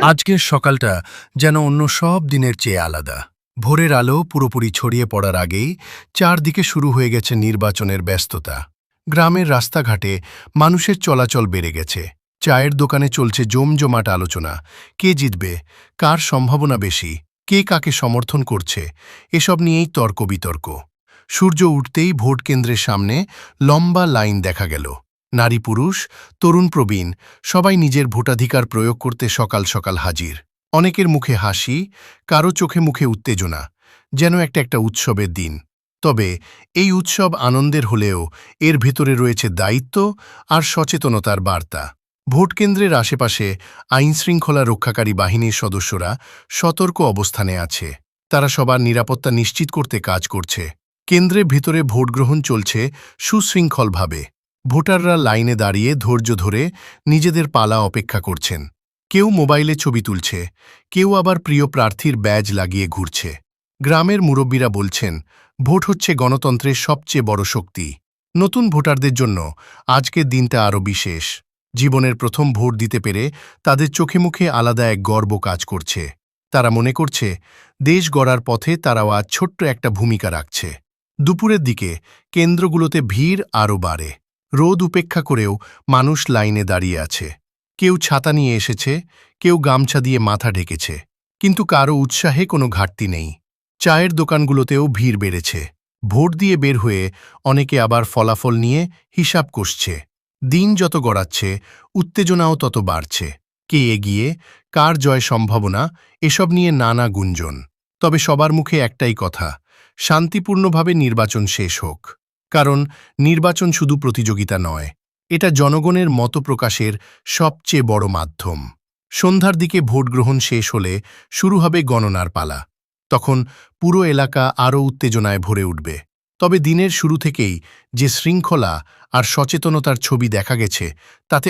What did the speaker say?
আজকের সকালটা যেন অন্য সব দিনের চেয়ে আলাদা। ভোরের আলো পুরোপুরি ছড়িয়ে পড়ার আগেই চারদিকে শুরু হয়ে গেছে নির্বাচনের ব্যস্ততা। গ্রামের রাস্তাঘাটে মানুষের চলাচল বেড়ে গেছে। চায়ের দোকানে চলছে জমজমাট আলোচনা। কে জিতবে, কার সম্ভাবনা বেশি, কে কাকে সমর্থন করছে, এসব নিয়েই তর্ক বিতর্ক। সূর্য উঠতেই ভোট কেন্দ্রের সামনে লম্বা লাইন দেখা গেল। নারী পুরুষ, তরুণ প্রবীণ, সবাই নিজের ভোটাধিকার প্রয়োগ করতে সকাল সকাল হাজির। অনেকের মুখে হাসি, কারো চোখে মুখে উত্তেজনা, যেন একটা উৎসবের দিন। তবে এই উৎসব আনন্দের হলেও এর ভেতরে রয়েছে দায়িত্ব আর সচেতনতার বার্তা। ভোটকেন্দ্রের আশেপাশে আইনশৃঙ্খলা রক্ষাকারী বাহিনীর সদস্যরা সতর্ক অবস্থানে আছে। তারা সবার নিরাপত্তা নিশ্চিত করতে কাজ করছে। কেন্দ্রের ভিতরে ভোটগ্রহণ চলছে সুশৃঙ্খলভাবে। ভোটাররা লাইনে দাঁড়িয়ে ধৈর্য ধরে নিজেদের পালা অপেক্ষা করছেন। কেউ মোবাইলে ছবি তুলছে, কেউ আবার প্রিয় প্রার্থীর ব্যাজ লাগিয়ে ঘুরছে। গ্রামের মুরব্বীরা বলছেন, ভোট হচ্ছে গণতন্ত্রের সবচেয়ে বড় শক্তি। নতুন ভোটারদের জন্য আজকের দিনটা আরও বিশেষ। জীবনের প্রথম ভোট দিতে পেরে তাদের চোখে মুখে আলাদা এক গর্ব কাজ করছে। তারা মনে করছে, দেশ গড়ার পথে তারাও আজ ছোট্ট একটা ভূমিকা রাখছে। দুপুরের দিকে কেন্দ্রগুলোতে ভিড় আরও বাড়ে। রোদ উপেক্ষা করেও মানুষ লাইনে দাঁড়িয়ে আছে। কেউ ছাতা নিয়ে এসেছে, কেউ গামছা দিয়ে মাথা ঢেকেছে। কিন্তু কারও উৎসাহে কোনো ঘাটতি নেই। চায়ের দোকানগুলোতেও ভিড় বেড়েছে। ভোট দিয়ে বের হয়ে অনেকে আবার ফলাফল নিয়ে হিসাব কষছে। দিন যত গড়াচ্ছে, উত্তেজনাও তত বাড়ছে। কে এগিয়ে, কার জয় সম্ভাবনা, এসব নিয়ে নানা গুঞ্জন। তবে সবার মুখে একটাই কথা, শান্তিপূর্ণভাবে নির্বাচন শেষ হোক। কারণ নির্বাচন শুধু প্রতিযোগিতা নয়, এটা জনগণের মত প্রকাশের সবচেয়ে বড় মাধ্যম। সন্ধ্যার দিকে ভোট গ্রহণ শেষ হলে শুরু হবে গণনার পালা। তখন পুরো এলাকা আরও উত্তেজনায় ভরে উঠবে। তবে দিনের শুরু থেকেই যে শৃঙ্খলা আর সচেতনতার ছবি দেখা গেছে, তাতে